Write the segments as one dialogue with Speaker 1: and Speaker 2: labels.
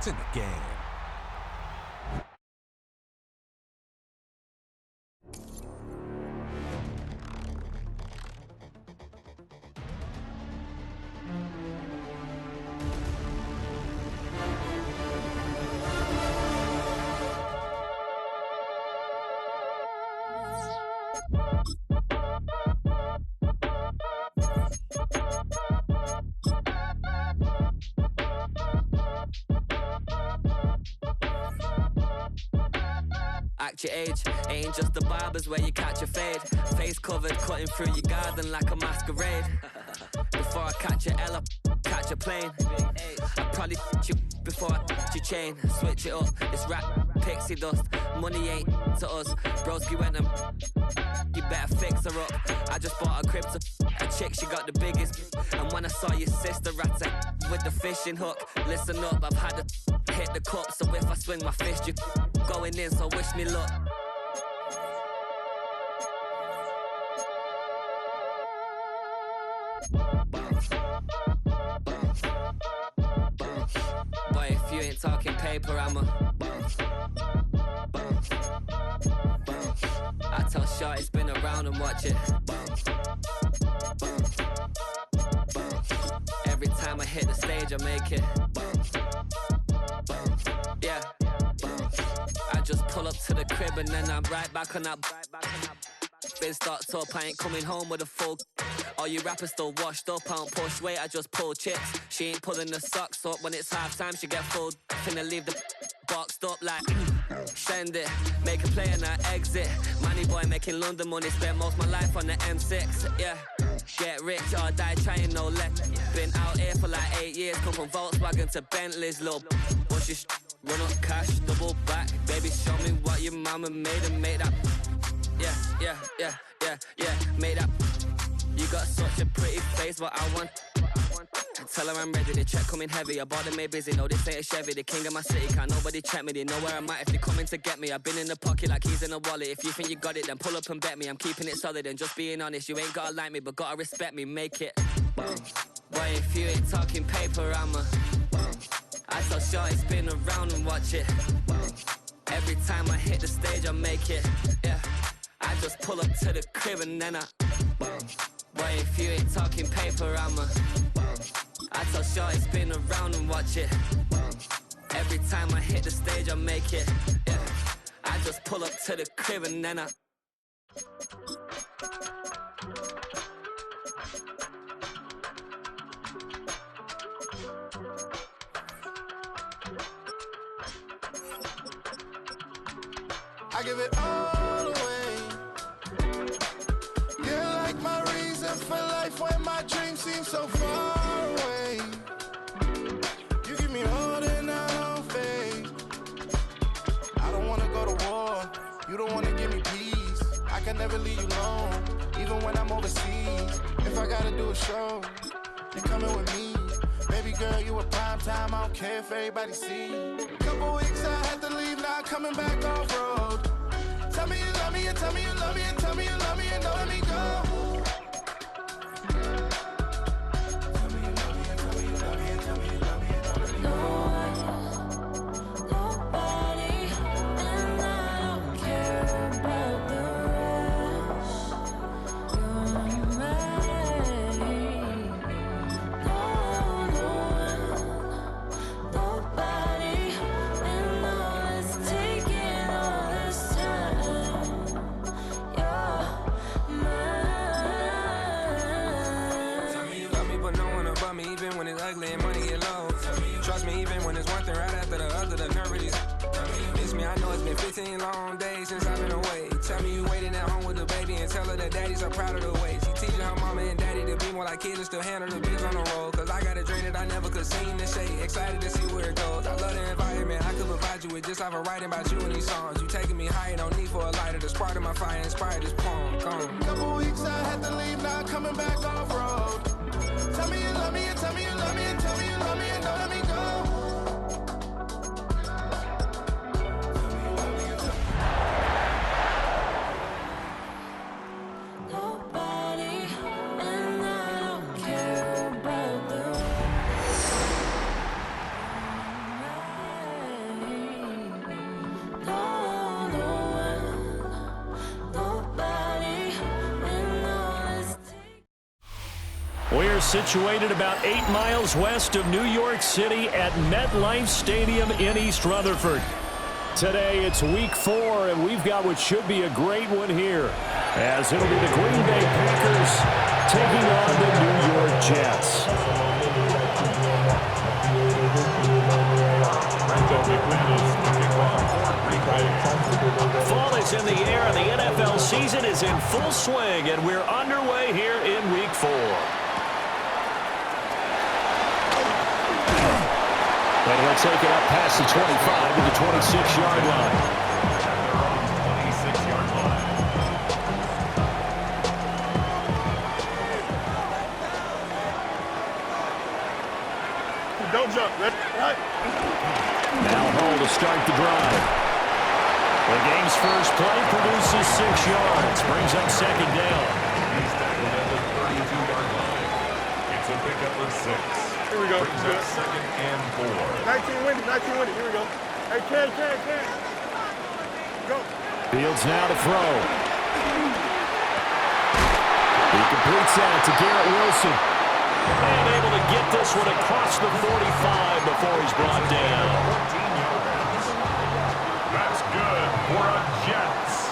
Speaker 1: to the game.
Speaker 2: Act your age, ain't just the barbers where you catch a fade. Face covered, cutting through your garden like a masquerade. Before I catch a L, I catch a plane. I probably you before I your chain. Switch it up, it's rap, pixie dust. Money ain't to us. Broski went and you better fix her up. I just bought a crib to a chick, she got the biggest. And when I saw your sister rat with the fishing hook, listen up, I've had to hit the cup. So if I swing my fist, you going in, so wish me luck. Boy, if you ain't talking paper, I'm a I tell Shorty spin around and watch it. Every time I hit the stage, I make it. Yeah. I just pull up to the crib and then I'm right back on that. Been starts up, I ain't coming home with a full. All you rappers still washed up, I don't push weight, I just pull chips. She ain't pulling the socks up, when it's half time she get full. Finna leave the boxed up like send it, make a play and I exit. Money boy making London money, spent most my life on the M6. Yeah, get rich or die trying, no let. Been out here for like 8 years, come from Volkswagen to Bentley's, little. What's your run up cash, double back. Baby, show me what your mama made and make that. Yeah, make that. You got such a pretty face, but I want. Tell her I'm ready, the check coming heavy. I bought them made busy, no this ain't a Chevy. The king of my city, can't nobody check me. They know where I'm at if they coming to get me. I've been in the pocket like keys in a wallet. If you think you got it, then pull up and bet me. I'm keeping it solid and just being honest. You ain't gotta like me, but gotta respect me, make it. Boy, if you ain't talking paper, I'm a I tell Shorty spin around and watch it. Every time I hit the stage, I make it. Yeah, I just pull up to the crib and then I boy, if you ain't talking paper, I'm a I tell Shorty spin around and watch it. Every time I hit the stage, I make it. Yeah, I just pull up to the crib and then I
Speaker 3: give it all away. You're like my reason for life when my dreams seem so far away. You give me all that I don't fade. I don't wanna go to war. You don't wanna give me peace. I can never leave you alone, even when I'm overseas. If I gotta do a show, you're coming with me. Baby girl, you a prime time. I don't care if everybody see. Couple weeks I had to leave, now coming back off road. Tell me you love me and tell me you love me and tell me you love me and don't let me go. Tell me you love me and tell me you love me and tell me you love me and don't let me go.
Speaker 4: Nobody, and I don't care about the rest. You're mine. Nobody, and all it's taking all this time. You're mine.
Speaker 5: Tell me you love me, but no one above me, even when it's ugly and money get low. Trust me, even when it's one thing right after the other, the nerve really. Miss me, I know it's been 15 long days since I've been away. Tell me you waiting at home with the baby and tell her that daddy's so proud of the way. She teaching her mama and daddy to be more like kids and still handle the biz on the road. Cause I got a dream that I never could sing the shade. Excited to see where it goes. I love the environment, I could provide you with just like I'm writing about you in these songs. You taking me higher, no need for a lighter. The spark of my fire inspired this poem. Gone.
Speaker 3: Couple weeks I had to leave, now coming back off road. Tell me you love me and tell me you love me and tell me you love me and don't let me go.
Speaker 4: Nobody, and I don't care about the rest.
Speaker 1: We're situated about 8 miles west of New York City at MetLife Stadium in East Rutherford. Today it's week 4, and we've got what should be a great one here, as it'll be the Green Bay Packers taking on the New York Jets. Fall is in the air, and the NFL season is in full swing, and we're underway here in week 4. And he'll take it up past the 25 to the 26-yard line.
Speaker 6: Don't jump. Right.
Speaker 1: Now Hall to start the drive. The game's first play produces 6 yards. Brings up second down.
Speaker 7: He's tackled at the 32-yard line. It's a pickup of 6.
Speaker 6: Here we go.
Speaker 7: Brings up second and 4.
Speaker 6: 19 winning. Here we go. Hey, Ken. Go.
Speaker 1: Fields now to throw. He completes that to Garrett Wilson. And able to get this one across the 45 before he's brought down.
Speaker 7: 14 yards. That's good for a Jets.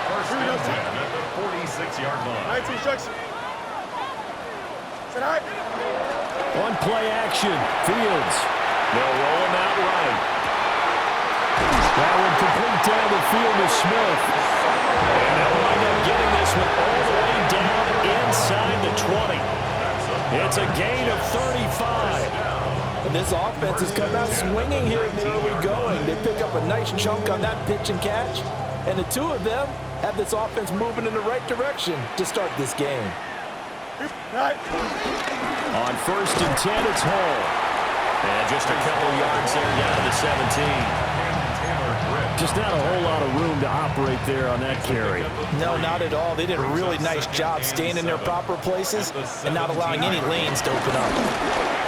Speaker 7: First and 10 at the 46-yard line.
Speaker 6: 19 Jackson. Sit high.
Speaker 1: On play action, Fields. They'll roll him out right. That one complete down the field to Smith. And they'll wind up getting this one all the way down inside the 20. It's a gain of 35.
Speaker 8: And this offense has come out swinging here in the early going. They pick up a nice chunk on that pitch and catch. And the two of them have this offense moving in the right direction to start this game.
Speaker 6: Right.
Speaker 1: On first and 10, it's Hall. And just a couple yards there down to the 17. Just not a whole lot of room to operate there on that carry.
Speaker 8: No, not at all. They did a really nice job staying in their proper places and not allowing any lanes to open up.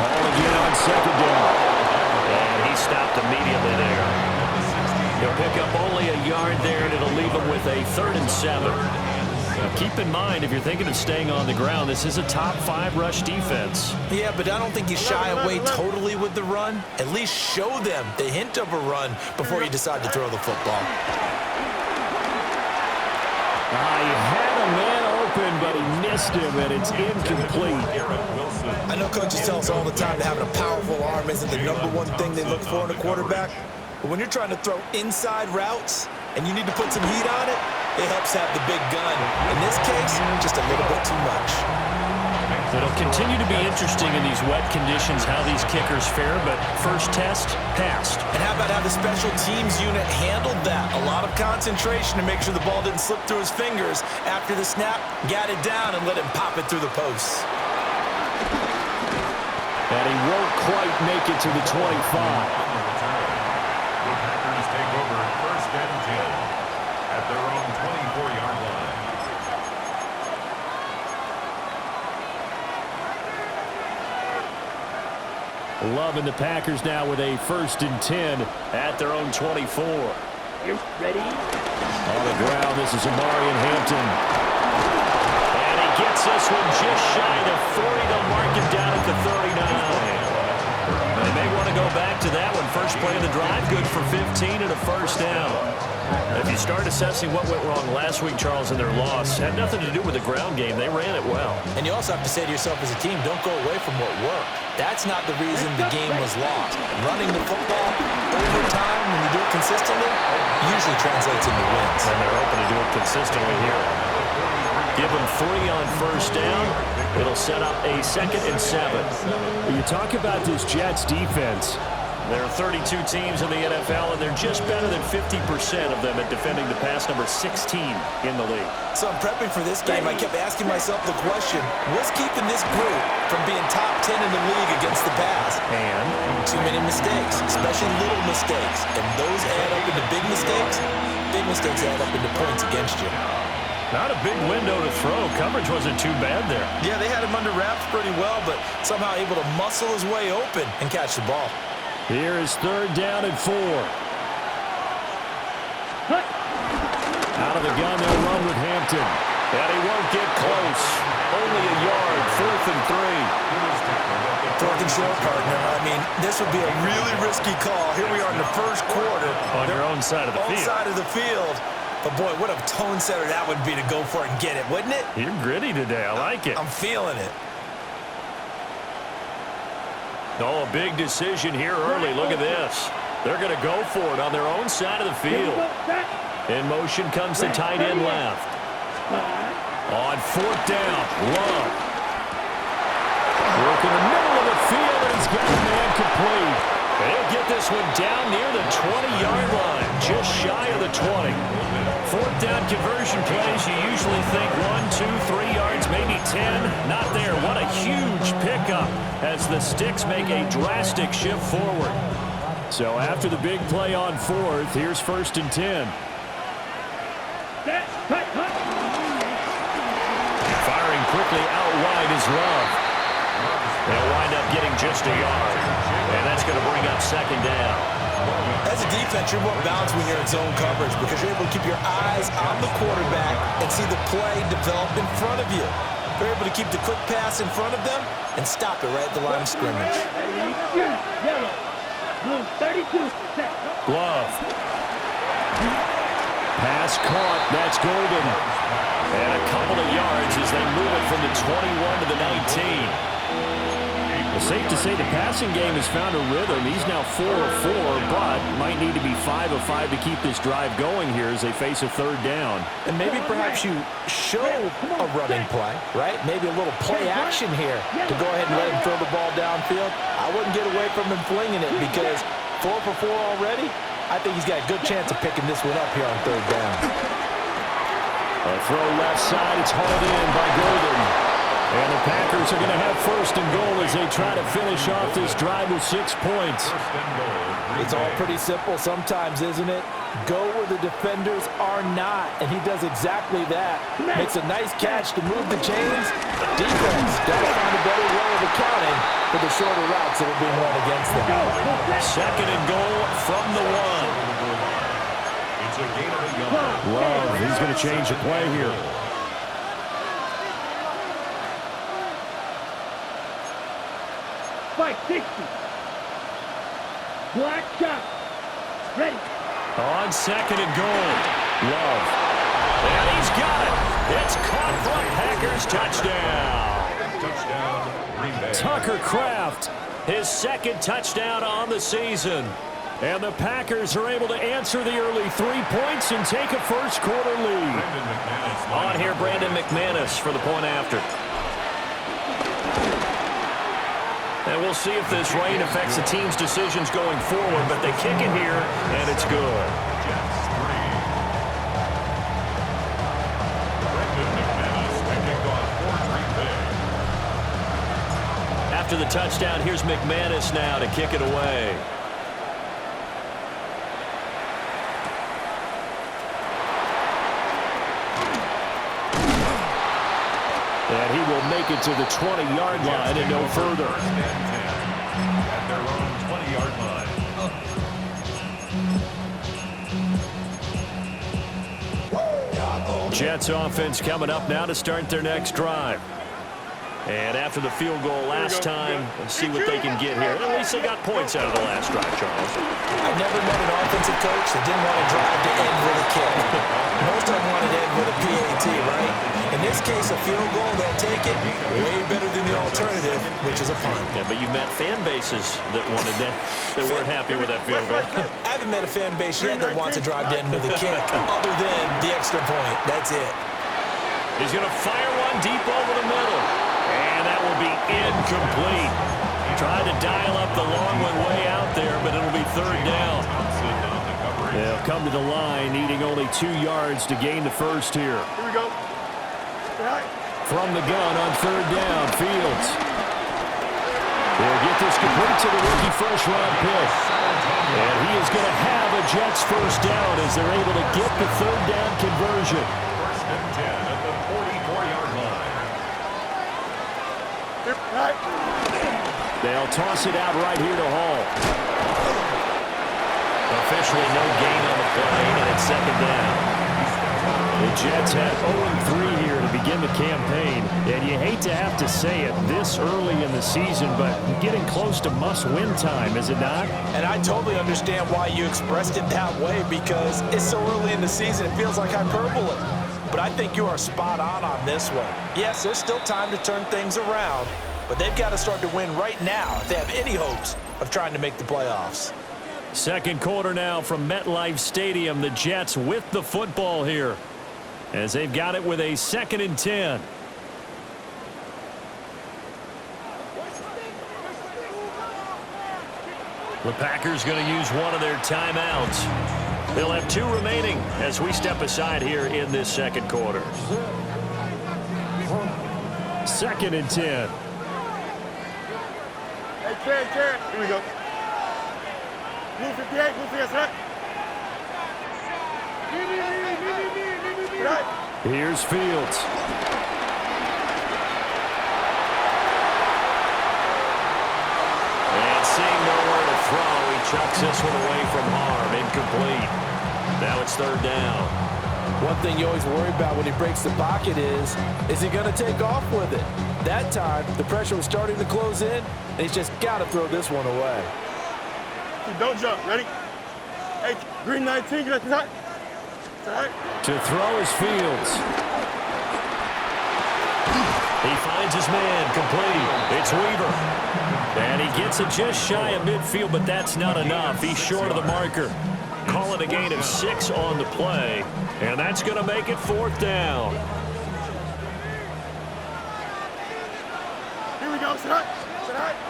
Speaker 1: Hall again on second down. And he stopped immediately there. He'll pick up only a yard there, and it'll leave him with a 3rd and 7. Now, keep in mind, if you're thinking of staying on the ground, this is a top 5 rush defense.
Speaker 8: Yeah, but I don't think you shy away totally with the run. At least show them the hint of a run before you decide to throw the football.
Speaker 1: He had a man open, but he missed him, and it's incomplete.
Speaker 8: I know coaches tell us all the time that having a powerful arm isn't the #1 thing they look for in a quarterback. But when you're trying to throw inside routes and you need to put some heat on it, it helps have the big gun. In this case, just a little bit too much.
Speaker 1: It'll continue to be interesting in these wet conditions how these kickers fare, but first test, passed.
Speaker 8: And how about how the special teams unit handled that? A lot of concentration to make sure the ball didn't slip through his fingers. After the snap, got it down and let him pop it through the posts.
Speaker 1: And he won't quite make it to the 25.
Speaker 7: The Packers take over first and 10 at their own 24-yard line.
Speaker 1: Loving the Packers now with a 1st and 10 at their own 24.
Speaker 9: You ready?
Speaker 1: On the ground, this is Amari and Hampton. And he gets this one just shy of 40. They'll mark him down at the 39. They may want to go back to that one. First play of the drive, good for 15 and a first down. If you start assessing what went wrong last week, Charles, in their loss, had nothing to do with the ground game. They ran it well.
Speaker 8: And you also have to say to yourself as a team, don't go away from what worked. That's not the reason the game was lost. Running the football over time, when you do it consistently, usually translates into wins.
Speaker 1: And they're hoping to do it consistently here. Give them 3 on first down. It'll set up a 2nd and 7. When you talk about this Jets defense, there are 32 teams in the NFL, and they're just better than 50% of them at defending the pass, number 16 in the league.
Speaker 8: So I'm prepping for this game. I kept asking myself the question, what's keeping this group from being top 10 in the league against the pass?
Speaker 1: And
Speaker 8: too many mistakes, especially little mistakes. And those add up into big mistakes. Big mistakes add up into points against you.
Speaker 1: not a big window to throw. Coverage wasn't too bad there.
Speaker 8: Yeah, they had him under wraps pretty well, but somehow able to muscle his way open and catch the ball.
Speaker 1: Here is 3rd down and 4. Out of the gun, they'll run with Hampton. And he won't get close. Only a yard, 4th and 3.
Speaker 8: 4th and short, partner. I mean, this would be a really risky call. Here we are in the first quarter.
Speaker 1: On your own side of the field.
Speaker 8: Own side of the field. But, boy, what a tone setter that would be to go for it and get it, wouldn't it?
Speaker 1: You're gritty today. I like it.
Speaker 8: I'm feeling it.
Speaker 1: Oh, a big decision here early. Look at this. They're going to go for it on their own side of the field. In motion comes the tight end left. On 4th down, Love. Work in the middle of the field, and he's got a man complete. And he'll get this one down near the 20-yard line, just shy of the 20. 4th down conversion plays, you usually think 1, 2, 3 yards, maybe 10. Not there. What a huge pickup as the Sticks make a drastic shift forward. So after the big play on 4th, here's 1st and 10. Firing quickly out wide is Love. They'll wind up getting just a yard. And that's going to bring up 2nd down.
Speaker 8: As a defense, you're more balanced when you're in zone coverage because you're able to keep your eyes on the quarterback and see the play develop in front of you. You're able to keep the quick pass in front of them and stop it right at the line of scrimmage.
Speaker 1: Love. Pass caught. That's Golden. And a couple of yards as they move it from the 21 to the 19. It's safe to say the passing game has found a rhythm. He's now 4 of 4, but might need to be 5 of 5 to keep this drive going here as they face a 3rd down.
Speaker 8: And maybe perhaps you show a running play, right? Maybe a little play action here to go ahead and let him throw the ball downfield. I wouldn't get away from him flinging it because 4 for 4 already. I think he's got a good chance of picking this one up here on 3rd down.
Speaker 1: A throw left side. It's hauled in by Golden. And the Packers are going to have 1st and goal as they try to finish off this drive with 6 points.
Speaker 8: It's all pretty simple sometimes, isn't it? Go where the defenders are not, and he does exactly that. Makes a nice catch to move the chains. Defense got to find a better way of accounting for the shorter routes that are being run against them.
Speaker 1: 2nd and goal from the 1.
Speaker 7: It's a gain of a yard.
Speaker 1: Love, he's going to change the play here.
Speaker 9: Spike 60. Black shot. Ready.
Speaker 1: On 2nd and goal. Love. And he's got it. It's caught from Packers touchdown.
Speaker 7: Touchdown, Green Bay.
Speaker 1: Tucker Kraft, his 2nd touchdown on the season. And the Packers are able to answer the early 3 points and take a first quarter lead. On here, Brandon McManus for the point after. And we'll see if this rain affects the team's decisions going forward, but they kick it here, and it's good.
Speaker 7: Jets 3. Brandon McManus picking off for Green Bay.
Speaker 1: After the touchdown, here's McManus now to kick it away. And he will make it to the 20-yard line and no further.
Speaker 7: At their own 20-yard line.
Speaker 1: Jets offense coming up now to start their next drive. And after the field goal last time, let's see what they can get here. At least they got points out of the last drive, Charles.
Speaker 8: I've never met an offensive coach that didn't want to drive to end with a kick. Most of them wanted to end with a PAT, right? In this case, a field goal, they'll take it way better than the alternative, which is a punt.
Speaker 1: Yeah, but you met fan bases that wanted that, that weren't happy with that field goal.
Speaker 8: I haven't met a fan base yet that wants to drive to end with a kick, other than the extra point. That's it.
Speaker 1: He's going to fire one deep over the middle. And that will be incomplete. Tried to dial up the long one way out there, but it'll be 3rd down. They'll come to the line, needing only 2 yards to gain the first here.
Speaker 6: Here we go.
Speaker 1: From the gun on 3rd down, Fields. They'll get this complete to the rookie first-round pick. And he is going to have a Jets first down as they're able to get the 3rd down conversion.
Speaker 7: 1st and 10 at the 44-yard line.
Speaker 1: They'll toss it out right here to Hall. Officially no gain on the play, and it's 2nd down. The Jets had 0-3 here to the campaign. And you hate to have to say it this early in the season, but getting close to must-win time, is it not?
Speaker 8: And I totally understand why you expressed it that way, because it's so early in the season, it feels like hyperbole. But I think you are spot on this one. Yes, there's still time to turn things around, but they've got to start to win right now if they have any hopes of trying to make the playoffs.
Speaker 1: Second quarter now from MetLife Stadium. The Jets with the football here as they've got it with a 2nd and 10. The Packers going to use one of their timeouts. They'll have 2 remaining as we step aside here in this second quarter. 2nd and 10.
Speaker 6: Hey, Ken. Here we go. Blue 58, blue 58, right?
Speaker 1: Here's Fields. And seeing nowhere to throw, he chucks this one away from harm. Incomplete. Now it's 3rd down.
Speaker 8: One thing you always worry about when he breaks the pocket is he going to take off with it? That time, the pressure was starting to close in, and he's just got to throw this one away.
Speaker 6: Don't jump. Ready? Hey, green 19, get that. Right.
Speaker 1: To throw is Fields. He finds his man, complete. It's Weaver. And he gets it just shy of midfield, but that's not enough. He's short of the marker. Call it a gain of 6 on the play, and that's going to make it 4th down.
Speaker 6: Here we go, set.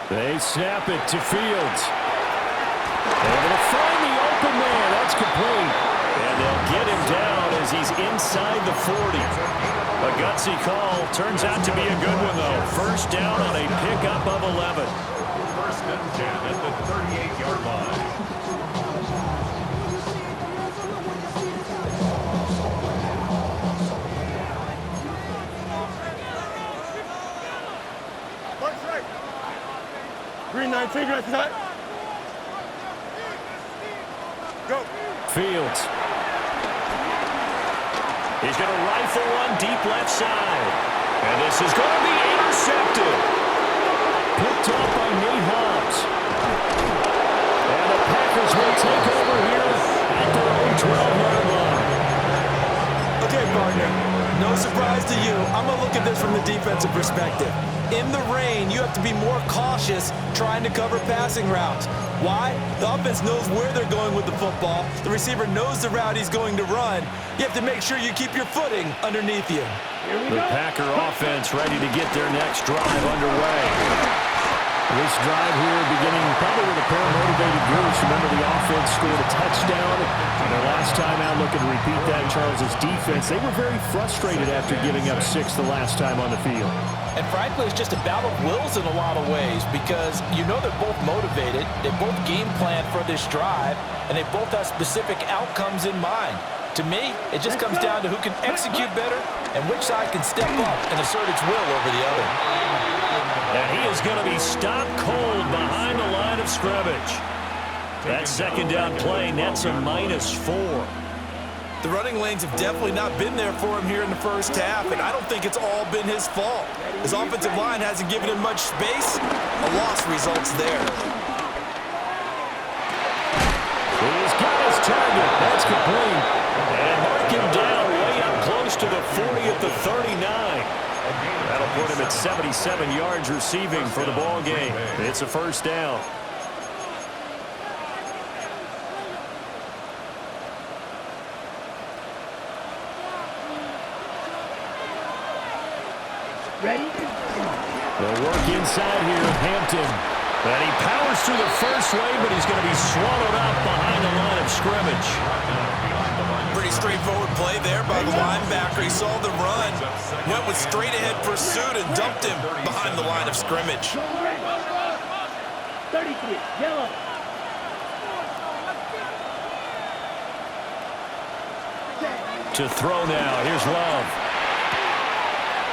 Speaker 1: They snap it to Fields. Able to find the open man. That's complete. And they'll get him down as he's inside the 40. A gutsy call. Turns out to be a good one, though. 1st down on a pickup of 11.
Speaker 7: 1st and 10 at the 38-yard line.
Speaker 6: Green 19, get that. Go.
Speaker 1: Fields. He's going to rifle one deep left side. And this is going to be intercepted. Picked off by Nate Hobbs. And the Packers will take over here at their own 12-yard line.
Speaker 8: Okay, partner, no surprise to you. I'm going to look at this from the defensive perspective. In the rain, you have to be more cautious trying to cover passing routes. Why? The offense knows where they're going with the football. The receiver knows the route he's going to run. You have to make sure you keep your footing underneath you.
Speaker 1: The Packer offense ready to get their next drive underway. This drive here beginning probably with a pair of motivated groups. Remember, the offense scored a touchdown. And their last time out, looking to repeat that, Charles' defense, they were very frustrated after giving up 6 the last time on the field.
Speaker 8: And frankly, it's just a battle of wills in a lot of ways, because you know they're both motivated, they both game plan for this drive, and they both have specific outcomes in mind. To me, it just comes down to who can execute better and which side can step up and assert its will over the other.
Speaker 1: And he is going to be stopped cold behind the line of scrimmage. That 2nd down play nets a -4.
Speaker 8: The running lanes have definitely not been there for him here in the first half, and I don't think it's all been his fault. His offensive line hasn't given him much space. A loss results there.
Speaker 1: He's got his target. That's complete. And mark him down way up close to the 40 at the 39. That'll put him at 77 yards receiving for the ball game. It's a 1st down.
Speaker 9: Ready?
Speaker 1: They'll work inside here with Hampton. And he powers through the first wave, but he's going to be swallowed up behind the line of scrimmage.
Speaker 8: Pretty straightforward play there by the linebacker. He saw the run, went with straight-ahead pursuit, and dumped him behind the line of scrimmage.
Speaker 9: 33, yellow.
Speaker 1: To throw now. Here's Love.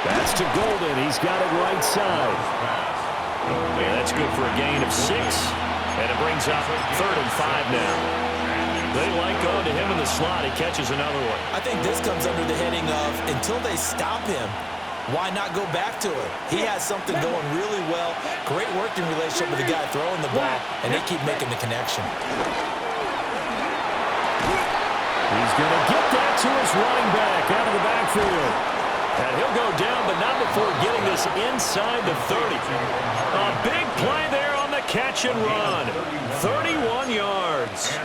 Speaker 1: That's to Golden. He's got it right side. And that's good for a gain of 6. And it brings up 3rd and 5 now. They like going to him in the slot. He catches another one.
Speaker 8: I think this comes under the heading of, until they stop him, why not go back to it? He has something going really well. Great working relationship with the guy throwing the ball, and they keep making the connection.
Speaker 1: He's going to get that to his running back out of the backfield. And he'll go down, but not before getting this inside the 30. A big play there on the catch and run. 31 yards.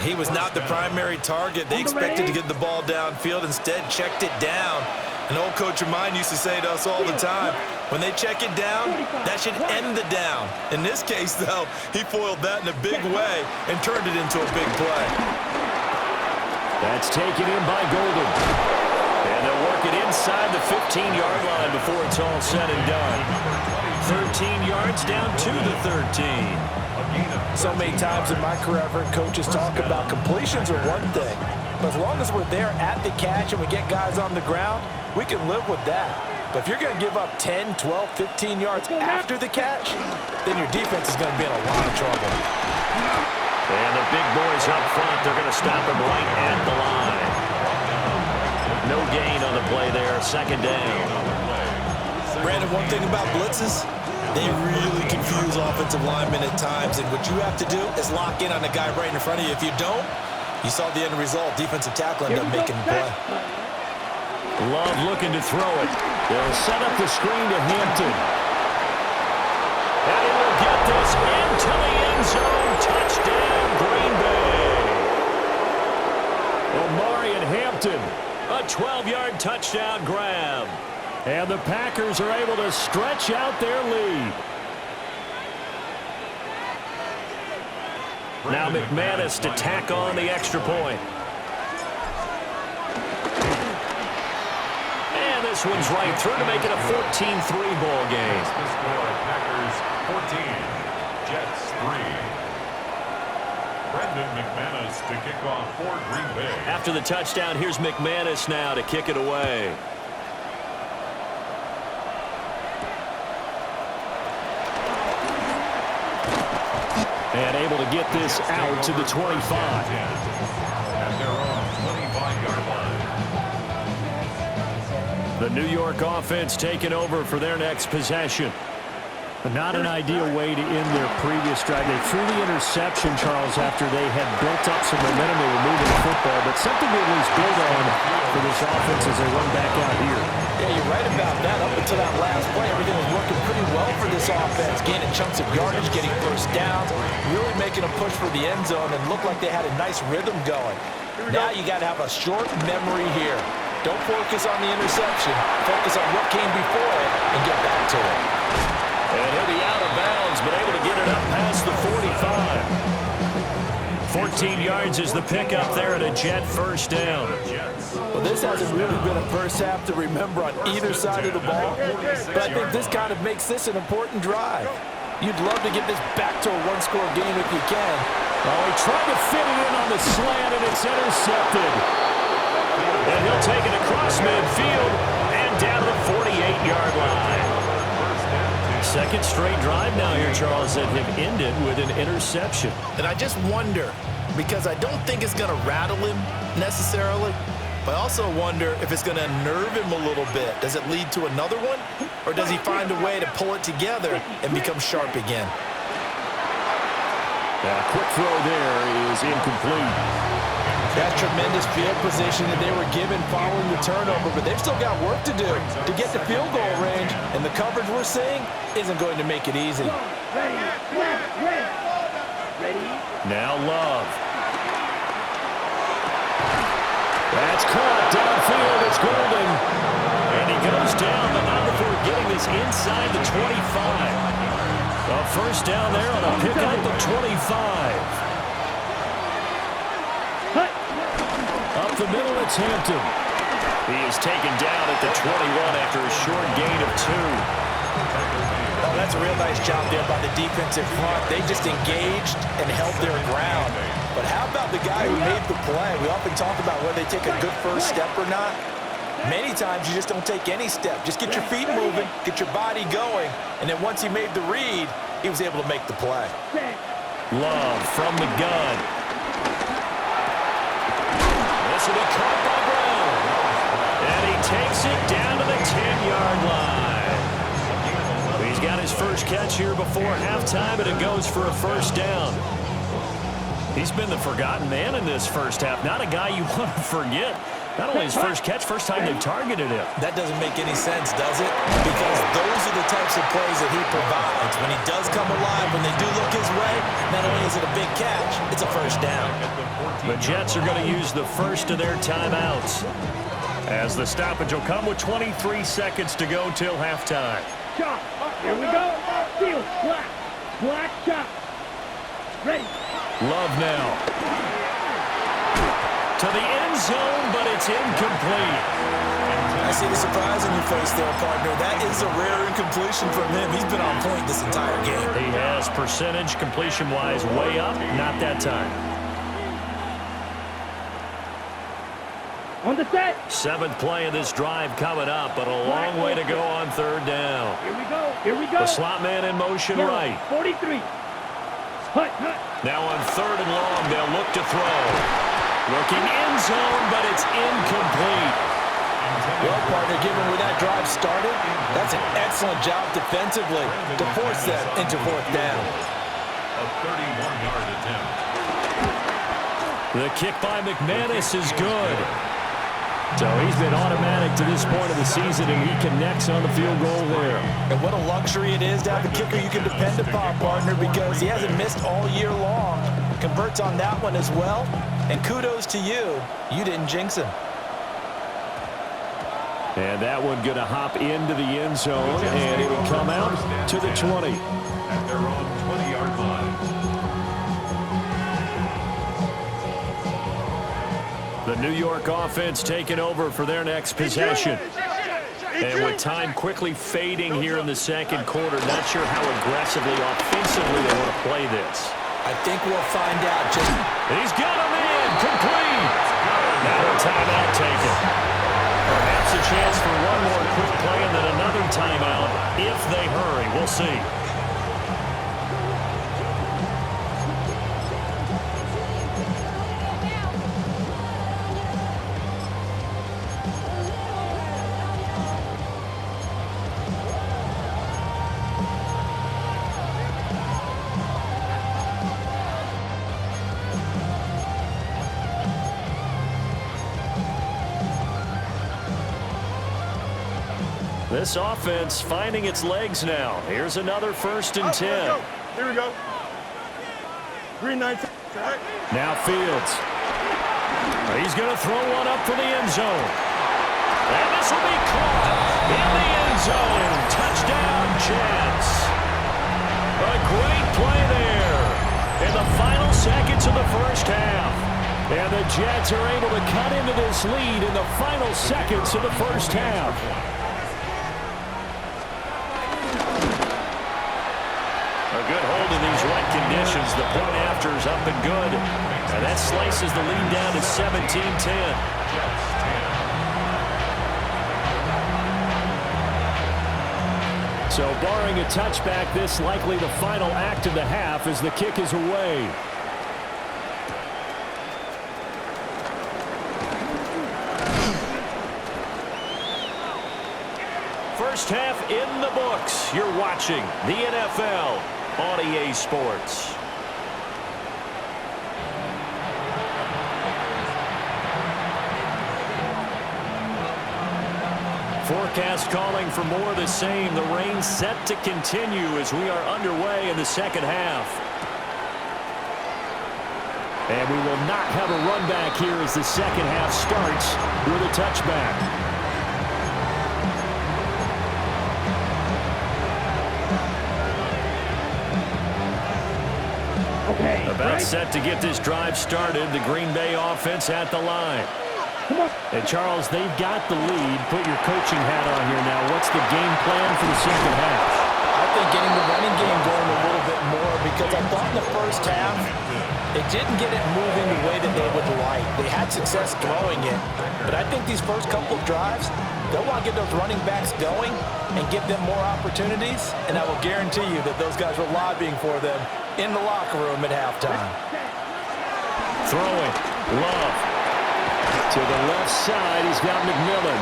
Speaker 8: He was not the primary target. They expected to get the ball downfield. Instead, checked it down. An old coach of mine used to say to us all the time, when they check it down, that should end the down. In this case, though, he foiled that in a big way and turned it into a big play.
Speaker 1: That's taken in by Golden. And they'll work it inside the 15-yard line before it's all said and done. 13 yards down to the 13.
Speaker 8: So many times in my career, I've heard coaches talk about completions are one thing. But as long as we're there at the catch and we get guys on the ground, we can live with that. But if you're going to give up 10, 12, 15 yards after the catch, then your defense is going to be in a lot of trouble.
Speaker 1: And the big boys up front, they're going to stop him right at the line. No gain on the play there, second down.
Speaker 8: Brandon, one thing about blitzes, they really confuse offensive linemen at times, and what you have to do is lock in on the guy right in front of you. If you don't, you saw the end result. Defensive tackle ended up making the play.
Speaker 1: Love looking to throw it. They'll set up the screen to Hampton. And he will get this into the end zone. Touchdown, Green Bay. Omari and Hampton, a 12-yard touchdown grab. And the Packers are able to stretch out their lead. Now McManus to tack on the extra point. And this one's right through to make it a 14-3 ball game.
Speaker 7: The score, Packers 14, Jets 3. Brendan McManus to kick off for Green Bay.
Speaker 1: After the touchdown, here's McManus now to kick it away. And able to get this out to the 25.
Speaker 7: At their own 25-yard line.
Speaker 1: The New York offense taking over for their next possession. But not an ideal way to end their previous drive. They threw the interception, Charles, after they had built up some momentum. They were moving the football, but something to at least build on for this offense as they run back out here.
Speaker 8: Yeah, you're right about that. Up until that last play, everything was working pretty well for this offense. Gaining chunks of yardage, getting first downs, really making a push for the end zone, and looked like they had a nice rhythm going. Now you got to have a short memory here. Don't focus on the interception. Focus on what came before it and get back to it.
Speaker 1: And he'll be out of bounds, but able to get it up past the 45. 14 yards is the pickup there at a Jet first down.
Speaker 8: Well, this hasn't really been a first half to remember on either side of the ball, but I think this kind of makes this an important drive. You'd love to get this back to a one-score game if you can.
Speaker 1: Oh, he tried to fit it in on the slant, and it's intercepted. And he'll take it across midfield and down to the 48-yard line. Second straight drive now here, Charles, that have ended with an interception.
Speaker 8: And I just wonder, because I don't think it's going to rattle him necessarily, but I also wonder if it's going to unnerve him a little bit. Does it lead to another one, or does he find a way to pull it together and become sharp again?
Speaker 1: A quick throw there is incomplete.
Speaker 8: That tremendous field position that they were given following the turnover, but they've still got work to do to get the field goal range, and the coverage we're seeing isn't going to make it easy.
Speaker 1: Now Love. That's caught downfield. It's Golden. And he goes down, but not before getting this inside the 25. A first down there on a pickup of 25. Up the middle, it's Hampton. He is taken down at the 21 after a short gain of 2.
Speaker 8: Oh, that's a real nice job there by the defensive front. They just engaged and held their ground. But how about the guy who made the play? We often talk about whether they take a good first step or not. Many times you just don't take any step. Just get your feet moving, get your body going, and then once he made the read, he was able to make the play.
Speaker 1: Love from the gun. This will be caught by Brown. And he takes it down to the 10-yard catch here before halftime, and it goes for a first down. He's been the forgotten man in this first half. Not a guy you want to forget. Not only his first catch, first time they've targeted him.
Speaker 8: That doesn't make any sense, does it? Because those are the types of plays that he provides. When he does come alive, when they do look his way, not only is it a big catch, it's a first down.
Speaker 1: The Jets are going to use the first of their timeouts, as the stoppage will come with 23 seconds to go till halftime.
Speaker 9: Chop. Here we go. Field. Black. Black chop. Ready.
Speaker 1: Love now. To the end zone, but it's incomplete.
Speaker 8: I see the surprise on your face there, partner. That is a rare incompletion from him. He's been on point this entire game.
Speaker 1: He has percentage completion-wise way up. Not that time.
Speaker 9: On the set.
Speaker 1: Seventh play of this drive coming up, but a long way to go on third down.
Speaker 9: Here we go. Here we go.
Speaker 1: The slot man in motion right.
Speaker 9: 43. Hut, hut.
Speaker 1: Now on third and long, they'll look to throw. Looking end zone, but it's incomplete.
Speaker 8: Well, partner, given where that drive started, that's an excellent job defensively to force them into fourth down.
Speaker 7: A 31-yard attempt.
Speaker 1: The kick by McManus is good. So he's been automatic to this point of the season, and he connects on the field goal there.
Speaker 8: And what a luxury it is to have a kicker you can depend upon, partner, because he hasn't missed all year long. Converts on that one as well. And kudos to you. You didn't jinx him.
Speaker 1: And that one going to hop into the end zone, and it'll come out to the 20.
Speaker 7: At their own 20-yard line.
Speaker 1: The New York offense taking over for their next possession. And with time quickly fading here in the second quarter, not sure how aggressively, offensively they want to play this.
Speaker 8: I think we'll find out.
Speaker 1: He's got him in, complete. Now a timeout taken. Perhaps a chance for one more quick play and then another timeout if they hurry. We'll see. This offense finding its legs now. Here's another 1st and 10.
Speaker 6: Here we go. Green 19.
Speaker 1: Now Fields. He's going to throw one up for the end zone. And this will be caught in the end zone. Touchdown, Jets. A great play there in the final seconds of the first half. And the Jets are able to cut into this lead in the final seconds of the first half. A good hold in these wet conditions. The point after is up and good. And that slices the lead down to 17-10. So barring a touchback, this likely the final act of the half as the kick is away. First half in the books. You're watching the NFL on EA Sports. Forecast calling for more of the same. The rain set to continue as we are underway in the second half. And we will not have a run back here as the second half starts with a touchback. About set to get this drive started. The Green Bay offense at the line. And Charles, they've got the lead. Put your coaching hat on here now. What's the game plan for the second half?
Speaker 8: I think getting the running game going a little bit more, because I thought in the first half they didn't get it moving the way that they would like. They had success throwing it, but I think these first couple of drives, they'll want to get those running backs going and give them more opportunities, and I will guarantee you that those guys were lobbying for them in the locker room at halftime.
Speaker 1: Throwing. Love. To the left side, he's got McMillan.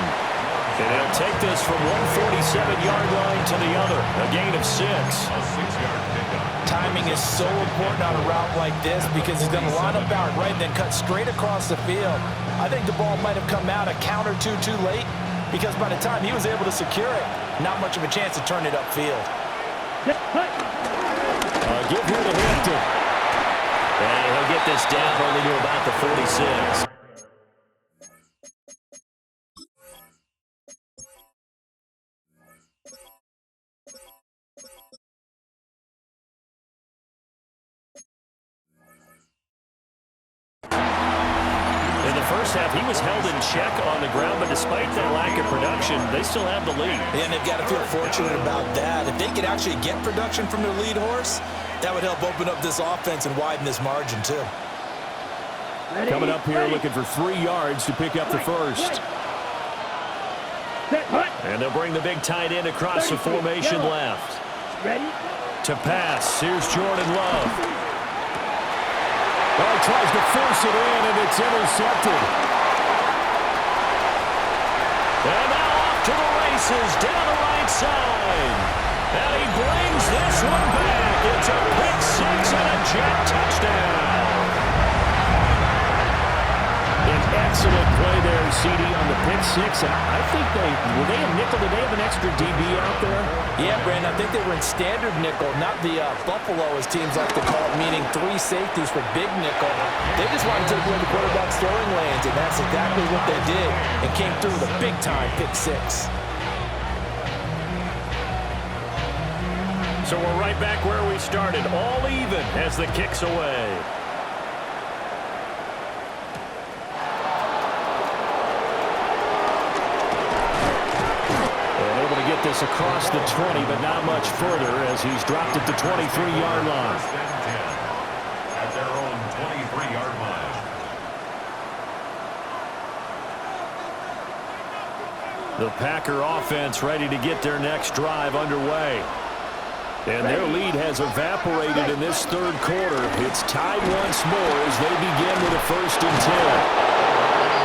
Speaker 1: And he'll take this from 147 7-yard line to the other. A gain of 6.
Speaker 7: A 6-yard pickup.
Speaker 8: Timing is so important on a route like this because he's going to line up out right and then cut straight across the field. I think the ball might have come out a count or two too late because by the time he was able to secure it, not much of a chance to turn it upfield.
Speaker 1: Give here to Hampton. And he'll get this down only to about the 46. In the first half, he was held in check on the ground, but despite that lack of production, they still have the lead.
Speaker 8: And they've got to feel fortunate about that. If they could actually get production from their lead horse, that would help open up this offense and widen this margin, too.
Speaker 1: Coming up here looking for 3 yards to pick up the first. And they'll bring the big tight end across the formation left.
Speaker 9: Ready?
Speaker 1: To pass, here's Jordan Love. Oh, he tries to force it in, and it's intercepted. And now off to the races, down the right side. And he brings this one back. It's a pick 6 and a jet touchdown. An excellent play there, CD, on the pick 6. And I think were they a nickel? Did they have an extra DB out there?
Speaker 8: Yeah, Brandon, I think they were in standard nickel, not the Buffalo, as teams like to call it, meaning 3 safeties for big nickel. They just wanted to take away the quarterback's throwing lanes, and that's exactly what they did, and came through with a big-time pick 6.
Speaker 1: So we're right back where we started, all even as the kick's away. Get this across the 20, but not much further as he's dropped it to 23-yard line.
Speaker 7: At their own 23-yard line.
Speaker 1: The Packer offense ready to get their next drive underway. And their lead has evaporated in this third quarter. It's tied once more as they begin with a 1st and 10.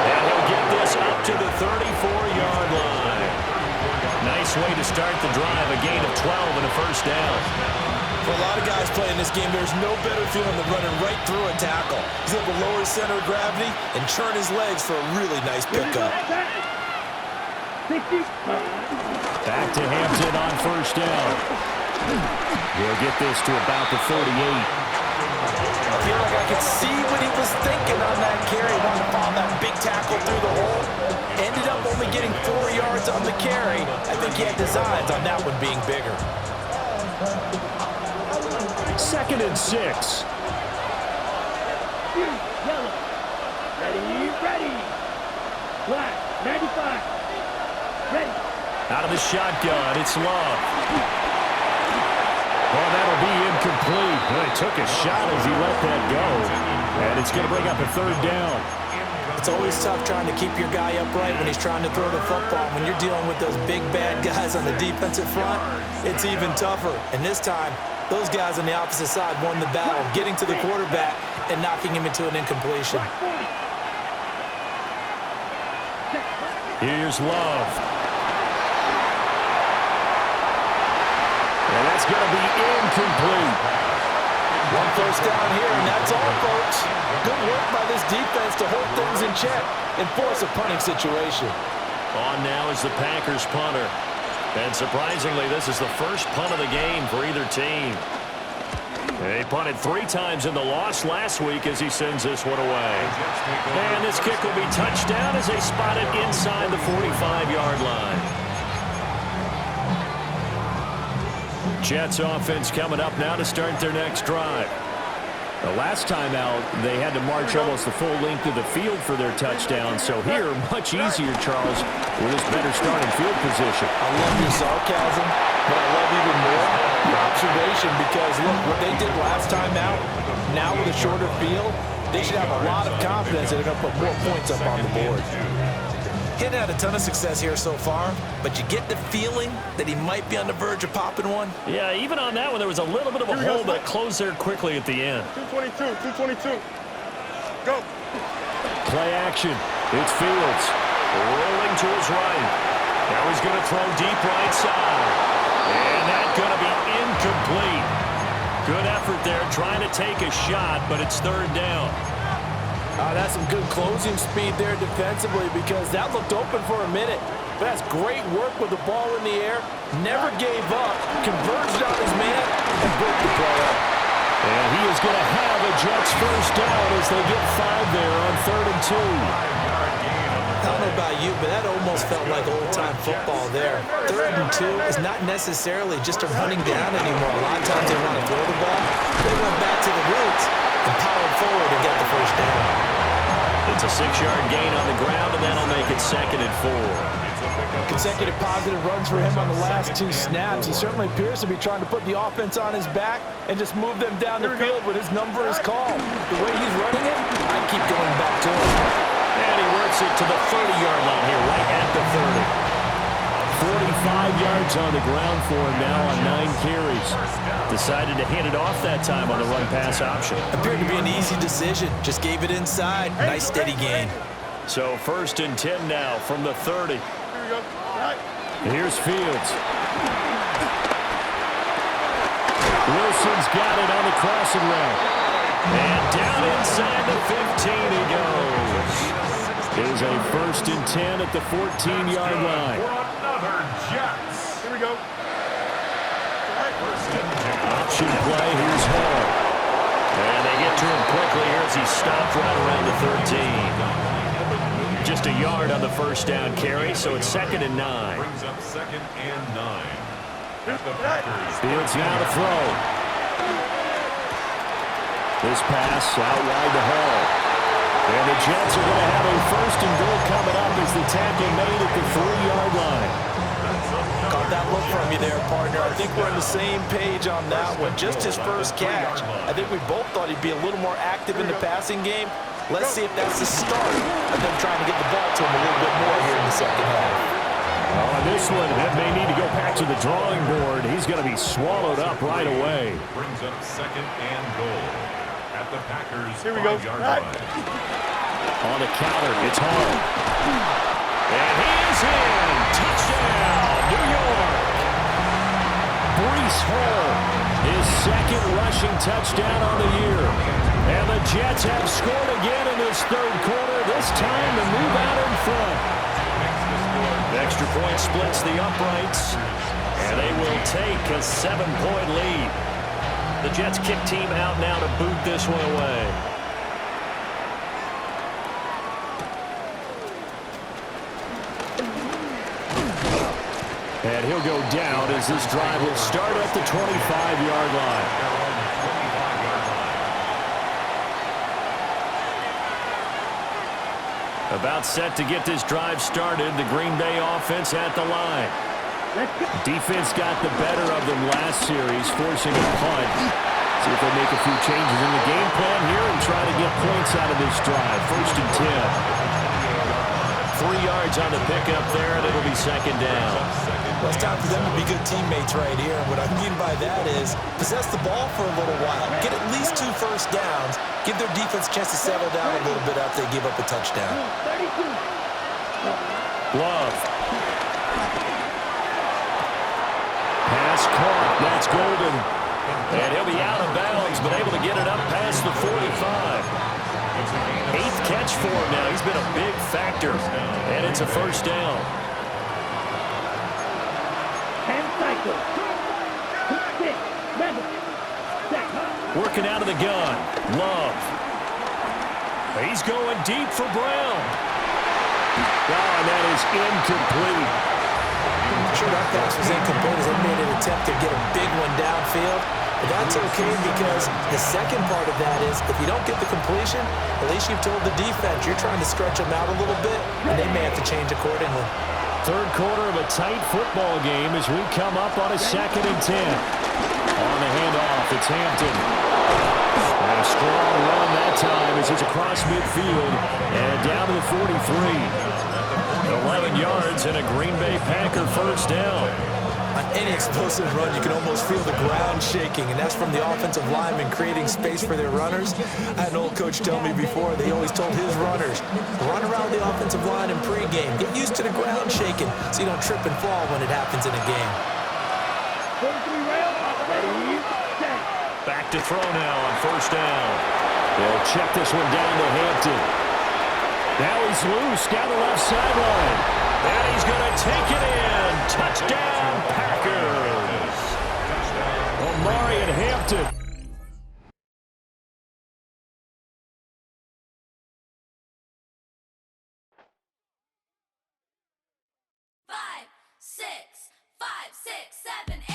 Speaker 1: And he'll get this up to the 34-yard line. Nice way to start the drive, a gain of 12 and a 1st down.
Speaker 8: For a lot of guys playing this game, there's no better feeling than running right through a tackle. He's able to lower his center of gravity and churn his legs for a really nice pickup.
Speaker 1: Back to Hampton on 1st down. He'll get this to about the 38.
Speaker 8: I feel like I could see what he was thinking on that carry. Wanted to follow that big tackle through the hole. Ended up only getting 4 yards on the carry. I think he had designs on that one being bigger.
Speaker 1: 2nd and 6.
Speaker 9: Yellow. Ready. Black. 95. Ready.
Speaker 1: Out of the shotgun, it's Love. Well, that'll be incomplete. Well, he took a shot as he let that go. And it's going to bring up a 3rd down.
Speaker 8: It's always tough trying to keep your guy upright when he's trying to throw the football. When you're dealing with those big, bad guys on the defensive front, it's even tougher. And this time, those guys on the opposite side won the battle, getting to the quarterback and knocking him into an incompletion.
Speaker 1: Here's Love. And that's going to be incomplete.
Speaker 8: 1 first down here, and that's all, folks. Good work by this defense to hold things in check and force a punting situation.
Speaker 1: On now is the Packers punter. And surprisingly, this is the first punt of the game for either team. They punted 3 times in the loss last week as he sends this one away. And this kick will be touchdown as they spot it inside the 45-yard line. Jets offense coming up now to start their next drive. The last time out, they had to march almost the full length of the field for their touchdown. So here, much easier, Charles, with this better starting field position.
Speaker 8: I love your sarcasm, but I love even more your observation because, look, what they did last time out, now with a shorter field, they should have a lot of confidence that they're going to put more points up on the board. Hitting had a ton of success here so far, but you get the feeling that he might be on the verge of popping one.
Speaker 1: Yeah, even on that one, there was a little bit of a hole, but it closed there quickly at the end.
Speaker 6: 222. Go.
Speaker 1: Play action. It's Fields. Rolling to his right. Now he's going to throw deep right side. And that's going to be incomplete. Good effort there trying to take a shot, but it's third down.
Speaker 8: That's some good closing speed there defensively because that looked open for a minute. But that's great work with the ball in the air. Never gave up, converged on his man, and broke the play up.
Speaker 1: And he is going to have a Jets first down as they get 5 there on 3rd and 2.
Speaker 8: I don't know about you, but that almost felt like old-time football there. 3rd and 2 is not necessarily just a running down anymore. A lot of times they want to throw the ball. They went back to the roots and powered forward and get the first down.
Speaker 1: It's a 6-yard gain on the ground, and that'll make it 2nd and 4.
Speaker 8: Consecutive positive runs for him on the last 2 snaps. He certainly appears to be trying to put the offense on his back and just move them down the field when his number is called. The way he's running it, I keep going back to him.
Speaker 1: And he works it to the 30-yard line here, right at the 30. 45 yards on the ground for him now on 9 carries. Decided to hand it off that time on the run-pass option.
Speaker 8: Appeared to be an easy decision. Just gave it inside. Nice steady gain.
Speaker 1: So 1st and 10 now from the 30. Here's Fields. Wilson's got it on the crossing route. And down inside the 15 he goes. It is a 1st and 10 at the 14-yard line.
Speaker 7: Another Jets.
Speaker 6: Here we go.
Speaker 1: Option play, here's Hall. And they get to him quickly here as he stopped right around the 13. Just a yard on the first down carry, so it's 2nd and 9.
Speaker 7: Brings up 2nd and 9. At the Packers.
Speaker 1: Fields now to throw. This pass out wide to Hall. And the Jets are going to have a 1st and goal coming up as the tackle made at the 3-yard line.
Speaker 8: Caught that look from you there, partner. I think we're on the same page on that one. Just his first catch. I think we both thought he'd be a little more active in the passing game. Let's see if that's the start of them trying to get the ball to him a little bit more here in the second half.
Speaker 1: On this one, that may need to go back to the drawing board. He's going to be swallowed up right away.
Speaker 7: Brings up 2nd and goal. At the Packers'
Speaker 6: Here we go.
Speaker 7: 5-yard line.
Speaker 1: On the counter, it's Hall. And he is in. Touchdown, New York. Breece Hall, his 2nd rushing touchdown on the year. And the Jets have scored again in this 3rd quarter, this time to move out in front. The extra point splits the uprights, and they will take a 7-point lead. The Jets kick team out now to boot this one away. And he'll go down as this drive will start at the 25-yard line. About set to get this drive started. The Green Bay offense at the line. Defense got the better of them last series, forcing a punt. See if they make a few changes in the game plan here and try to get points out of this drive. 1st and 10. 3 yards on the pickup there, and it'll be 2nd down.
Speaker 8: Well, it's time for them to be good teammates right here. And what I mean by that is possess the ball for a little while. Get at least 2 first downs. Give their defense a chance to settle down a little bit after they give up a touchdown.
Speaker 1: Love. Pass caught. That's Golden. And he'll be out of bounds, but able to get it up past the 45. 8th catch for him now. He's been a big factor. And it's a 1st down.
Speaker 9: 10 cycles. 6, 7, 7.
Speaker 1: Working out of the gun. Love. He's going deep for Brown. Oh, and that is incomplete.
Speaker 8: I'm sure that pass was incomplete as they made an attempt to get a big one downfield. But that's okay because the second part of that is if you don't get the completion, at least you've told the defense you're trying to stretch them out a little bit, and they may have to change accordingly.
Speaker 1: 3rd quarter of a tight football game as we come up on a 2nd and 10. On the handoff, it's Hampton. And a strong run that time as it's across midfield and down to the 43. 11 yards and a Green Bay Packer 1st down.
Speaker 8: On any explosive run, you can almost feel the ground shaking, and that's from the offensive linemen creating space for their runners. I had an old coach tell me before, they always told his runners, run around the offensive line in pregame. Get used to the ground shaking so you don't trip and fall when it happens in a game.
Speaker 1: Back to throw now on first down. They'll check this one down to Hampton. Now he's loose down the left sideline. And he's going to take it in. Touchdown, Packers. Omari and Hampton.
Speaker 4: Five, six, 7, 8.